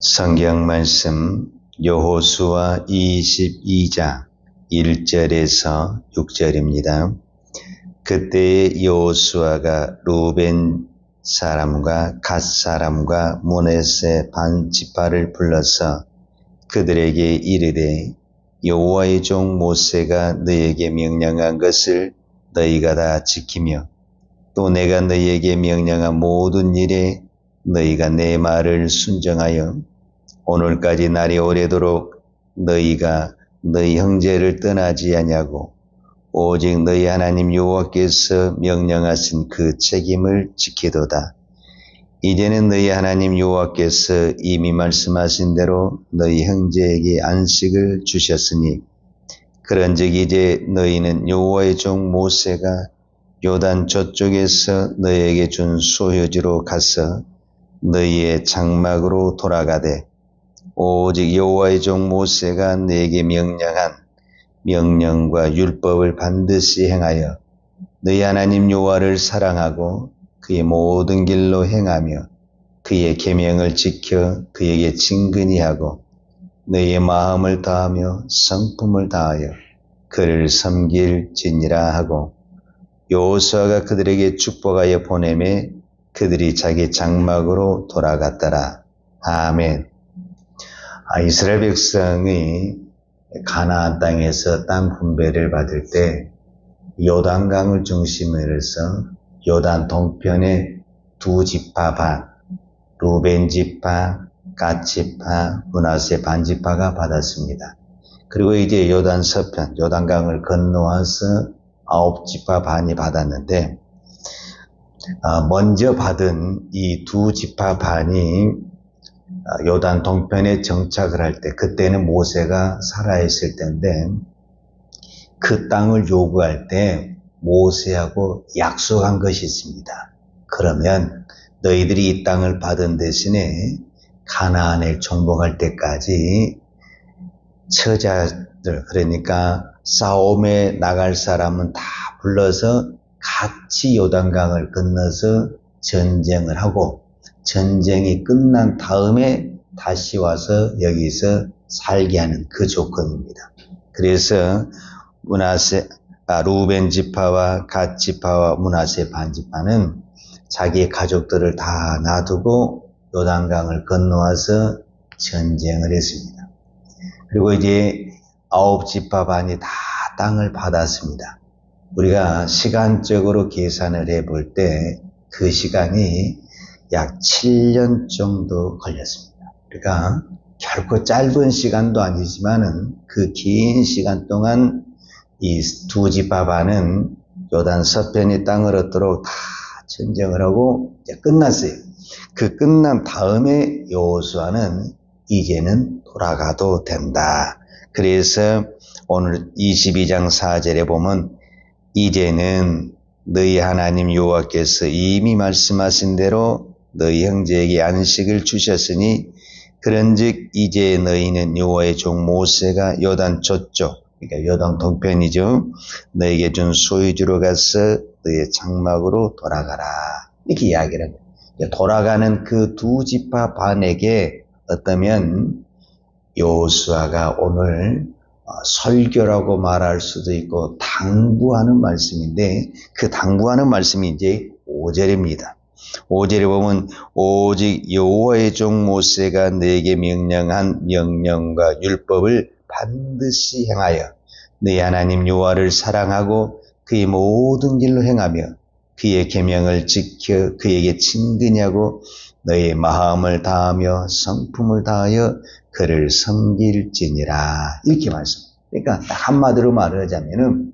성경 말씀 여호수아 22장 1절에서 6절입니다. 그때에 여호수아가 루벤 사람과 갓 사람과 므낫세 반 지파를 불러서 그들에게 이르되 여호와의 종 모세가 너희에게 명령한 것을 너희가 다 지키며 또 내가 너희에게 명령한 모든 일에 너희가 내 말을 순종하여 오늘까지 날이 오래도록 너희가 너희 형제를 떠나지 아니하고 오직 너희 하나님 여호와께서 명령하신 그 책임을 지키도다. 이제는 너희 하나님 여호와께서 이미 말씀하신 대로 너희 형제에게 안식을 주셨으니 그런즉 이제 너희는 여호와의 종 모세가 요단 저쪽에서 너희에게 준 소유지로 가서 너희의 장막으로 돌아가되 오직 여호와의 종 모세가 너에게 명령한 명령과 율법을 반드시 행하여 너희 하나님 여호와를 사랑하고 그의 모든 길로 행하며 그의 계명을 지켜 그에게 친근히 하고 너희의 마음을 다하며 성품을 다하여 그를 섬길지니라 하고 여호수아가 그들에게 축복하여 보내매 그들이 자기 장막으로 돌아갔더라. 아멘. 이스라엘 백성이 가나안 땅에서 땅 분배를 받을 때 요단강을 중심으로 해서 요단 동편의 두 지파 반, 루벤 지파, 갓 지파, 므낫세 반 지파가 받았습니다. 그리고 이제 요단 서편, 요단강을 건너와서 9지파 반이 받았는데 먼저 받은 이 두 지파 반이 요단 동편에 정착을 할 때 그때는 모세가 살아있을 때인데 그 땅을 요구할 때 모세하고 약속한 것이 있습니다. 그러면 너희들이 이 땅을 받은 대신에 가나안을 정복할 때까지 처자들 그러니까 싸움에 나갈 사람은 다 불러서 같이 요단강을 건너서 전쟁을 하고 전쟁이 끝난 다음에 다시 와서 여기서 살게 하는 그 조건입니다. 그래서 루벤 지파와 갓 지파와 므낫세 반 지파는 자기 가족들을 다 놔두고 요단강을 건너와서 전쟁을 했습니다. 그리고 이제 9지파 반이 다 땅을 받았습니다. 우리가 시간적으로 계산을 해볼 때 그 시간이 약 7년 정도 걸렸습니다. 그러니까 결코 짧은 시간도 아니지만은 그 긴 시간 동안 이 두 지파 반은 요단 서편의 땅을 얻도록 다 전쟁을 하고 이제 끝났어요. 그 끝난 다음에 여호수아는 이제는 돌아가도 된다. 그래서 오늘 22장 4절에 보면 이제는 너희 하나님 여호와께서 이미 말씀하신 대로 너희 형제에게 안식을 주셨으니 그런즉 이제 너희는 여호와의 종 모세가 요단 저쪽 그러니까 요단 동편이죠. 너에게 준 소유지로 가서 너희의 장막으로 돌아가라. 이렇게 이야기를 합니다. 돌아가는 그 두 지파 반에게 어떠면 여호수아가 오늘 설교라고 말할 수도 있고 당부하는 말씀인데 그 당부하는 말씀이 이제 5절입니다. 5절에 보면 오직 여호와의 종 모세가 너에게 명령한 명령과 율법을 반드시 행하여 너희 하나님 여호와를 사랑하고 그의 모든 길로 행하며 그의 계명을 지켜 그에게 친근히 하고 너의 마음을 다하며 성품을 다하여 그를 섬길지니라. 이렇게 말씀합니다. 그러니까 한마디로 말하자면은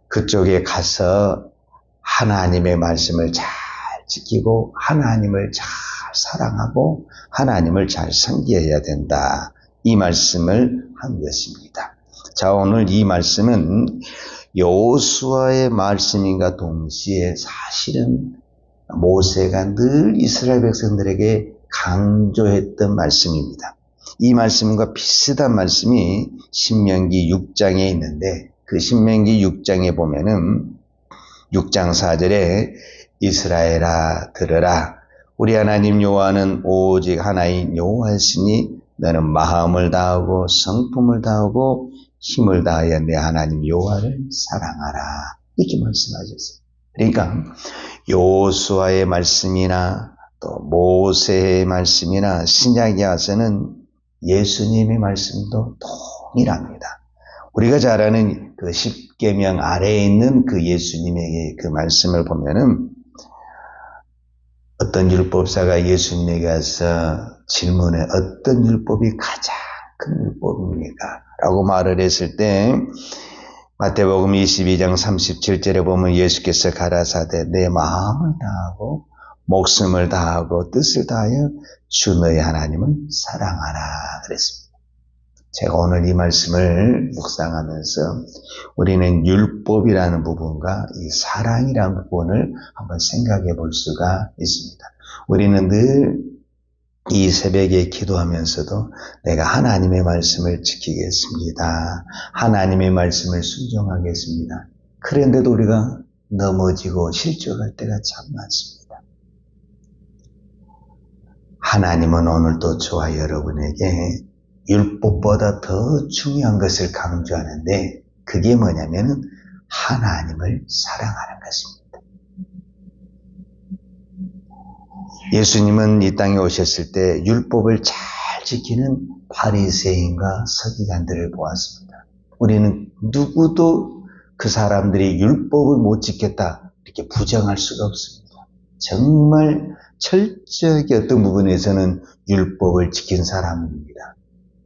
그쪽에 가서 하나님의 말씀을 잘 지키고 하나님을 잘 사랑하고 하나님을 잘 섬겨야 된다. 이 말씀을 한 것입니다. 자, 오늘 이 말씀은 여호수아의 말씀인가 동시에 사실은 모세가 늘 이스라엘 백성들에게 강조했던 말씀입니다. 이 말씀과 비슷한 말씀이 신명기 6장에 있는데 그 신명기 6장에 보면은 6장 4절에 이스라엘아 들으라 우리 하나님 여호와는 오직 하나인 여호와시니 너는 마음을 다하고 성품을 다하고 힘을 다하여 내 하나님 여호와를 사랑하라. 이렇게 말씀하셨어요. 그러니까 여호수아의 말씀이나 또 모세의 말씀이나 신약에 와서는 예수님의 말씀도 동일합니다. 우리가 잘 아는 그 십계명 아래에 있는 그 예수님의 그 말씀을 보면은 어떤 율법사가 예수님에게 가서 질문해 어떤 율법이 가장 큰 율법입니까? 라고 말을 했을 때 마태복음 22장 37절에 보면 예수께서 가라사대 내 마음을 다하고 목숨을 다하고 뜻을 다하여 주 너의 하나님을 사랑하라 그랬습니다. 제가 오늘 이 말씀을 묵상하면서 우리는 율법이라는 부분과 이 사랑이라는 부분을 한번 생각해 볼 수가 있습니다. 우리는 늘 이 새벽에 기도하면서도 내가 하나님의 말씀을 지키겠습니다. 하나님의 말씀을 순종하겠습니다. 그런데도 우리가 넘어지고 실족할 때가 참 많습니다. 하나님은 오늘도 저와 여러분에게 율법보다 더 중요한 것을 강조하는데 그게 뭐냐면 하나님을 사랑하는 것입니다. 예수님은 이 땅에 오셨을 때 율법을 잘 지키는 바리새인과 서기관들을 보았습니다. 우리는 누구도 그 사람들이 율법을 못 지켰다 이렇게 부정할 수가 없습니다. 정말 철저하게 어떤 부분에서는 율법을 지킨 사람입니다.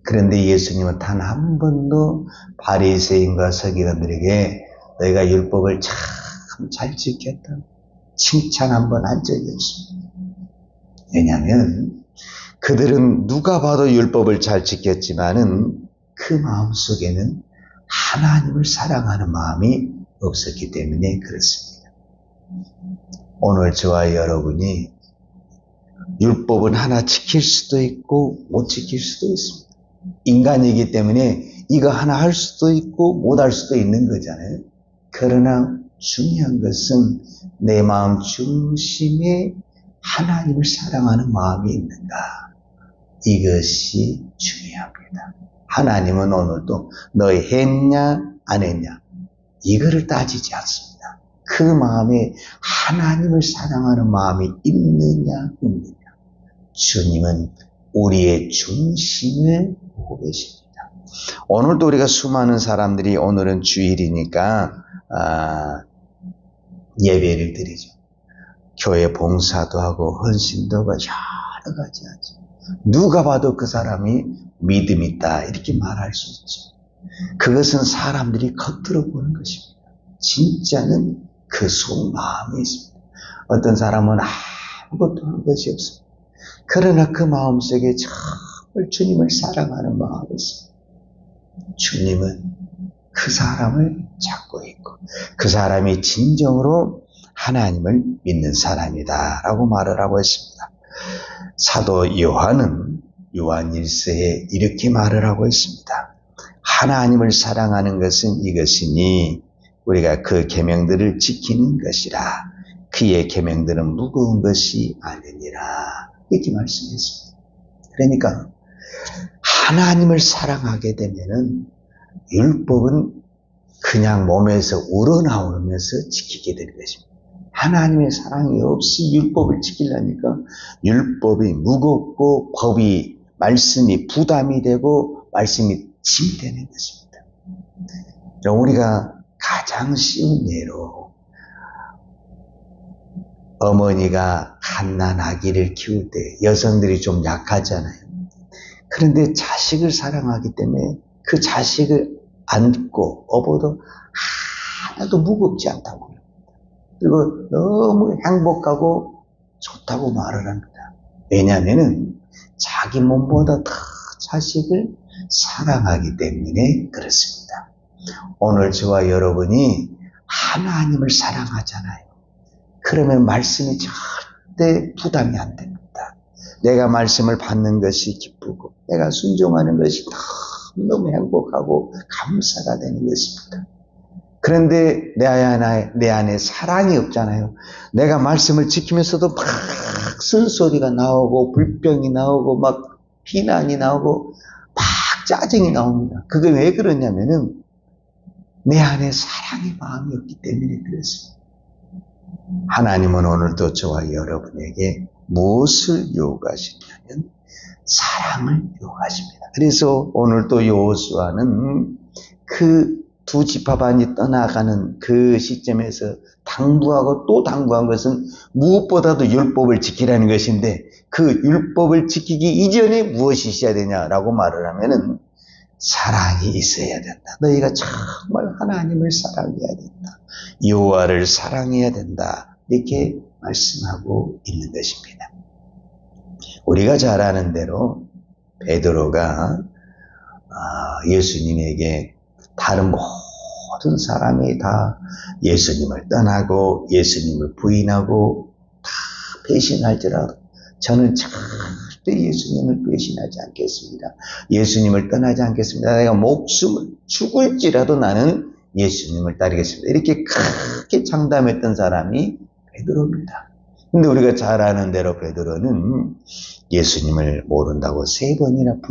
그런데 예수님은 단 한 번도 바리새인과 서기관들에게 너희가 율법을 참 잘 지켰다 칭찬 한 번 한 적이 없습니다. 왜냐하면 그들은 누가 봐도 율법을 잘 지켰지만은 그 마음속에는 하나님을 사랑하는 마음이 없었기 때문에 그렇습니다. 오늘 저와 여러분이 율법은 하나 지킬 수도 있고 못 지킬 수도 있습니다. 인간이기 때문에 이거 하나 할 수도 있고 못 할 수도 있는 거잖아요. 그러나 중요한 것은 내 마음 중심에 하나님을 사랑하는 마음이 있는가? 이것이 중요합니다. 하나님은 오늘도 너희 했냐 안 했냐 이거를 따지지 않습니다. 그 마음에 하나님을 사랑하는 마음이 있느냐 없느냐. 주님은 우리의 중심을 보고 계십니다. 오늘도 우리가 수많은 사람들이 오늘은 주일이니까 예배를 드리죠. 교회 봉사도 하고 헌신도 하고 여러 가지 하죠. 누가 봐도 그 사람이 믿음 있다 이렇게 말할 수 있죠. 그것은 사람들이 겉으로 보는 것입니다. 진짜는 그 속마음이 있습니다. 어떤 사람은 아무것도 한 것이 없습니다. 그러나 그 마음속에 정말 주님을 사랑하는 마음이 있습니다. 주님은 그 사람을 찾고 있고 그 사람이 진정으로 하나님을 믿는 사람이다 라고 말을 하고 있습니다. 사도 요한은 요한 1서에 이렇게 말을 하고 있습니다. 하나님을 사랑하는 것은 이것이니 우리가 그 계명들을 지키는 것이라. 그의 계명들은 무거운 것이 아니니라. 이렇게 말씀했습니다. 그러니까 하나님을 사랑하게 되면은 율법은 그냥 몸에서 우러나오면서 지키게 되는 것입니다. 하나님의 사랑이 없이 율법을 지키려니까 율법이 무겁고 법이 말씀이 부담이 되고 말씀이 짐이 되는 것입니다. 우리가 가장 쉬운 예로 어머니가 갓난 아기를 키울 때 여성들이 좀 약하잖아요. 그런데 자식을 사랑하기 때문에 그 자식을 안고 업어도 하나도 무겁지 않다고. 그리고 너무 행복하고 좋다고 말을 합니다. 왜냐하면 자기 몸보다 더 자식을 사랑하기 때문에 그렇습니다. 오늘 저와 여러분이 하나님을 사랑하잖아요. 그러면 말씀이 절대 부담이 안 됩니다. 내가 말씀을 받는 것이 기쁘고 내가 순종하는 것이 너무 행복하고 감사가 되는 것입니다. 그런데 내 안에 사랑이 없잖아요. 내가 말씀을 지키면서도 막 쓴소리가 나오고 불평이 나오고 막 비난이 나오고 막 짜증이 나옵니다. 그게 왜 그러냐면은 내 안에 사랑의 마음이 없기 때문에 그렇습니다. 하나님은 오늘도 저와 여러분에게 무엇을 요구하시냐면 사랑을 요구하십니다. 그래서 오늘도 여호수아는 그 두 지파반이 떠나가는 그 시점에서 당부하고 또 당부한 것은 무엇보다도 율법을 지키라는 것인데 그 율법을 지키기 이전에 무엇이 있어야 되냐라고 말을 하면은 사랑이 있어야 된다. 너희가 정말 하나님을 사랑해야 된다. 여호와를 사랑해야 된다. 이렇게 말씀하고 있는 것입니다. 우리가 잘 아는 대로 베드로가 예수님에게 다른 모든 사람이 다 예수님을 떠나고 예수님을 부인하고 다 배신할지라도 저는 절대 예수님을 배신하지 않겠습니다. 예수님을 떠나지 않겠습니다. 내가 목숨을 죽을지라도 나는 예수님을 따르겠습니다. 이렇게 크게 장담했던 사람이 베드로입니다. 근데 우리가 잘 아는 대로 베드로는 예수님을 모른다고 3번이나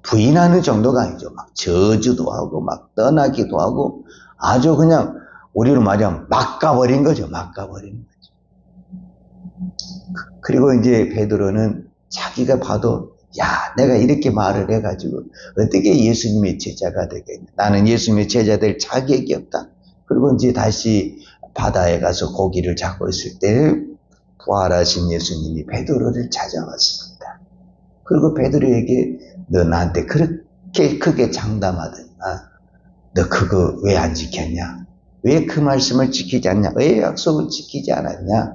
부인하는 정도가 아니죠. 막 저주도 하고 막 떠나기도 하고 아주 그냥 우리로 말하면 막 가버린 거죠. 그리고 이제 베드로는 자기가 봐도 야, 내가 이렇게 말을 해가지고 어떻게 예수님의 제자가 되겠냐. 나는 예수님의 제자 될 자격이 없다. 그리고 이제 다시 바다에 가서 고기를 잡고 있을 때 부활하신 예수님이 베드로를 찾아왔습니다. 그리고 베드로에게 너 나한테 그렇게 크게 장담하더니 너 그거 왜 안 지켰냐? 왜 그 말씀을 지키지 않냐? 왜 약속을 지키지 않았냐?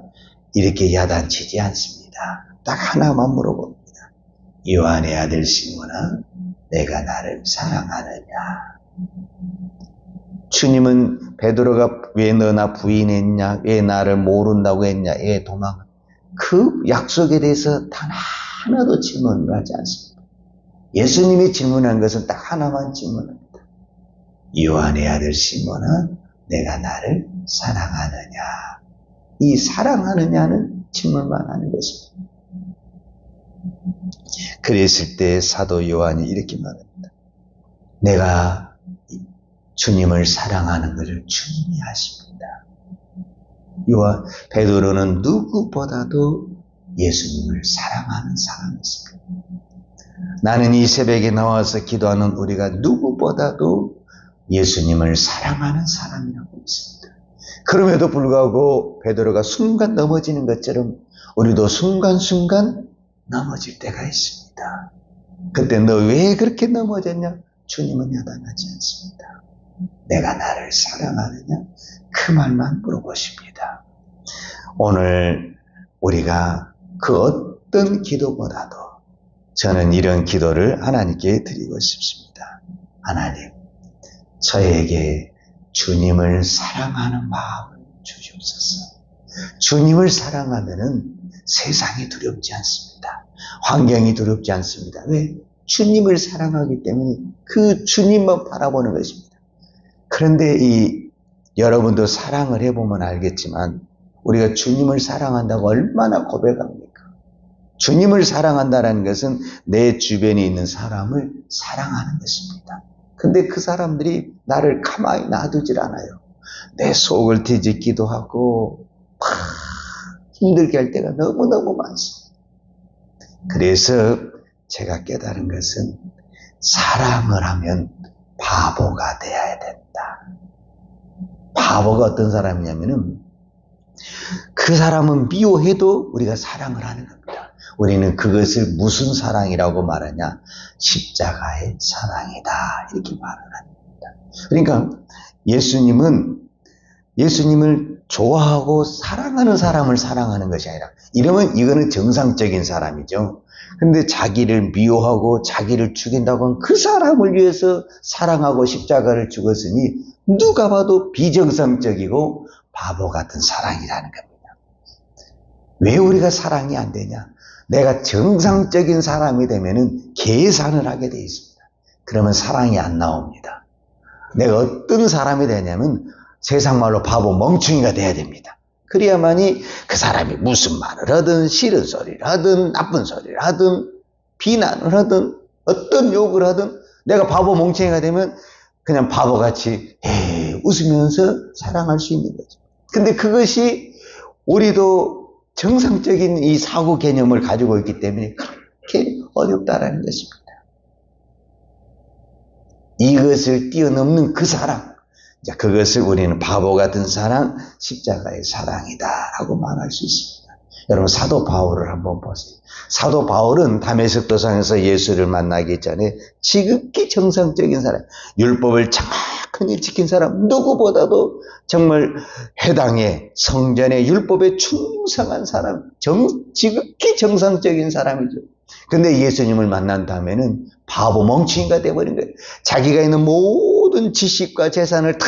이렇게 야단치지 않습니다. 딱 하나만 물어봅니다. 요한의 아들 시몬아, 내가 나를 사랑하느냐? 주님은 베드로가 왜 너나 부인했냐? 왜 나를 모른다고 했냐? 왜 도망? 그 약속에 대해서 단 하나도 질문을 하지 않습니다. 예수님이 질문한 것은 딱 하나만 질문합니다. 요한의 아들 시몬아, 내가 나를 사랑하느냐? 이 사랑하느냐는 질문만 하는 것입니다. 그랬을 때 사도 요한이 이렇게 말합니다. 내가 주님을 사랑하는 것을 주님이 아십니다. 베드로는 누구보다도 예수님을 사랑하는 사람이었습니다. 나는 이 새벽에 나와서 기도하는 우리가 누구보다도 예수님을 사랑하는 사람이라고 있습니다. 그럼에도 불구하고 베드로가 순간 넘어지는 것처럼 우리도 순간순간 넘어질 때가 있습니다. 그때 너 왜 그렇게 넘어졌냐? 주님은 야단하지 않습니다. 내가 나를 사랑하느냐? 그 말만 물어보십니다. 오늘 우리가 그 어떤 기도보다도 저는 이런 기도를 하나님께 드리고 싶습니다. 하나님, 저에게 주님을 사랑하는 마음을 주시옵소서. 주님을 사랑하면은 세상이 두렵지 않습니다. 환경이 두렵지 않습니다. 왜? 주님을 사랑하기 때문에 그 주님만 바라보는 것입니다. 그런데 여러분도 사랑을 해보면 알겠지만 우리가 주님을 사랑한다고 얼마나 고백합니까? 주님을 사랑한다는 것은 내 주변에 있는 사람을 사랑하는 것입니다. 근데 그 사람들이 나를 가만히 놔두질 않아요. 내 속을 뒤집기도 하고 막 힘들게 할 때가 너무너무 많습니다. 그래서 제가 깨달은 것은 사랑을 하면 바보가 되어야 된다. 바보가 어떤 사람이냐면은 그 사람은 미워해도 우리가 사랑을 하는 겁니다. 우리는 그것을 무슨 사랑이라고 말하냐? 십자가의 사랑이다. 이렇게 말을 합니다. 그러니까 예수님을 좋아하고 사랑하는 사람을 사랑하는 것이 아니라 이거는 정상적인 사람이죠. 근데 자기를 미워하고 자기를 죽인다고 하면 그 사람을 위해서 사랑하고 십자가를 죽었으니 누가 봐도 비정상적이고 바보 같은 사랑이라는 겁니다. 왜 우리가 사랑이 안 되냐? 내가 정상적인 사람이 되면은 계산을 하게 돼 있습니다. 그러면 사랑이 안 나옵니다. 내가 어떤 사람이 되냐면 세상말로 바보 멍충이가 돼야 됩니다. 그래야만이 그 사람이 무슨 말을 하든 싫은 소리를 하든 나쁜 소리를 하든 비난을 하든 어떤 욕을 하든 내가 바보 멍충이가 되면 그냥 바보같이 웃으면서 사랑할 수 있는 거죠. 근데 그것이 우리도 정상적인 이 사고 개념을 가지고 있기 때문에 그렇게 어렵다라는 것입니다. 이것을 뛰어넘는 그 사랑, 그것을 우리는 바보 같은 사랑, 십자가의 사랑이다라고 말할 수 있습니다. 여러분 사도 바울을 한번 보세요. 사도 바울은 다메섹 도상에서 예수를 만나기 전에 지극히 정상적인 사람, 율법을 정확히 지킨 사람, 누구보다도 정말 회당에 성전에 율법에 충성한 사람, 지극히 정상적인 사람이죠. 근데 예수님을 만난 다음에는 바보 멍청이가 돼버린 거예요. 자기가 있는 모든 지식과 재산을 다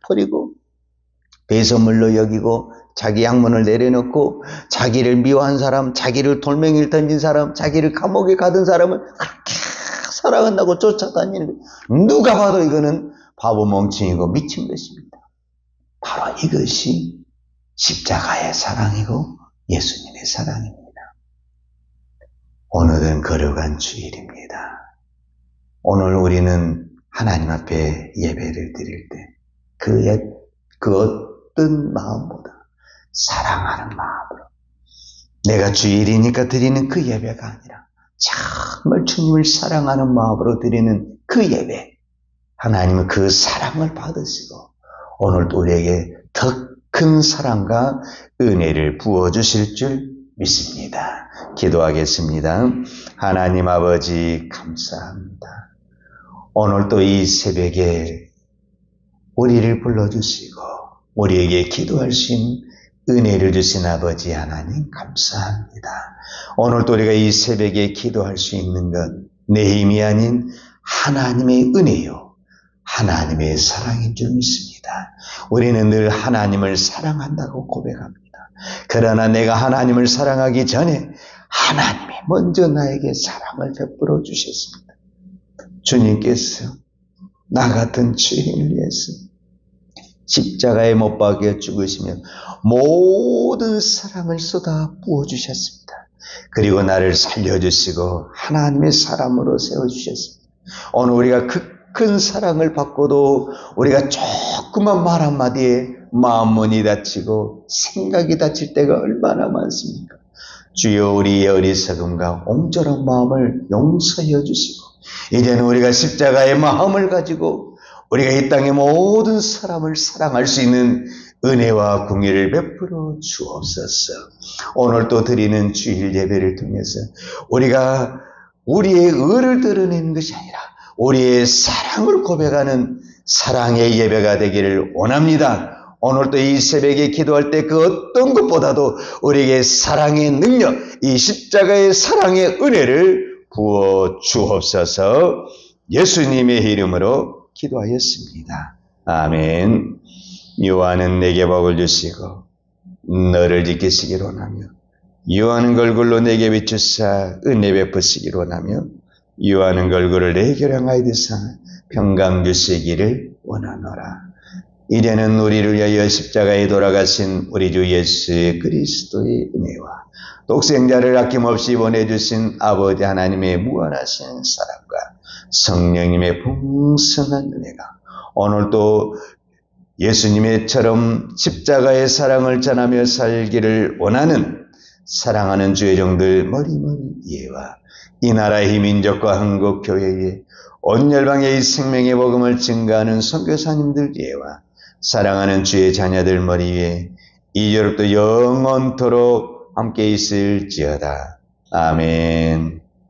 버리고 배설물로 여기고 자기 양문을 내려놓고 자기를 미워한 사람, 자기를 돌멩이를 던진 사람, 자기를 감옥에 가둔 사람을 그렇게 사랑한다고 쫓아다니는 거예요. 누가 봐도 이거는 바보 멍청이고 미친 것입니다. 바로 이것이 십자가의 사랑이고 예수님의 사랑입니다. 오늘은 거룩한 주일입니다. 오늘 우리는 하나님 앞에 예배를 드릴 때 그 어떤 마음보다 사랑하는 마음으로 내가 주일이니까 드리는 그 예배가 아니라 정말 주님을 사랑하는 마음으로 드리는 그 예배, 하나님은 그 사랑을 받으시고 오늘도 우리에게 더 큰 사랑과 은혜를 부어주실 줄 믿습니다. 기도하겠습니다. 하나님 아버지 감사합니다. 오늘 또 이 새벽에 우리를 불러주시고 우리에게 기도할 수 있는 은혜를 주신 아버지 하나님 감사합니다. 오늘 또 우리가 이 새벽에 기도할 수 있는 건 내 힘이 아닌 하나님의 은혜요, 하나님의 사랑인 줄 믿습니다. 우리는 늘 하나님을 사랑한다고 고백합니다. 그러나 내가 하나님을 사랑하기 전에 하나님이 먼저 나에게 사랑을 베풀어 주셨습니다. 주님께서 나 같은 죄인을 위해서 십자가에 못 박혀 죽으시며 모든 사랑을 쏟아 부어주셨습니다. 그리고 나를 살려주시고 하나님의 사람으로 세워주셨습니다. 오늘 우리가 그 큰 사랑을 받고도 우리가 조그만 말 한마디에 마음문이 닫히고 생각이 닫힐 때가 얼마나 많습니까? 주여 우리의 어리석음과 옹졸한 마음을 용서해 주시고 이제는 우리가 십자가의 마음을 가지고 우리가 이 땅의 모든 사람을 사랑할 수 있는 은혜와 궁유를 베풀어 주옵소서. 오늘 또 드리는 주일 예배를 통해서 우리가 우리의 의를 드러내는 것이 아니라 우리의 사랑을 고백하는 사랑의 예배가 되기를 원합니다. 오늘 또 이 새벽에 기도할 때 그 어떤 것보다도 우리에게 사랑의 능력, 이 십자가의 사랑의 은혜를 부어 주옵소서. 예수님의 이름으로 기도하였습니다. 아멘. 요한은 내게 복을 주시고 너를 지키시기를 원하며 요한은 걸굴로 내게 비추사 은혜 베푸시기를 원하며 요한은 걸굴을 내게 향하여 드사 평강 주시기를 원하노라. 이제는 우리를 위하여 십자가에 돌아가신 우리 주 예수 그리스도의 은혜와 독생자를 아낌없이 보내주신 아버지 하나님의 무한하신 사랑과 성령님의 풍성한 은혜가 오늘도 예수님의처럼 십자가의 사랑을 전하며 살기를 원하는 사랑하는 주의 종들 머리머리 이해와 이 나라의 민족과 한국 교회에 온 열방의 이 생명의 복음을 증가하는 선교사님들 이해와 사랑하는 주의 자녀들 머리 위에 이제로부터 영원토록 함께 있을지어다. 아멘.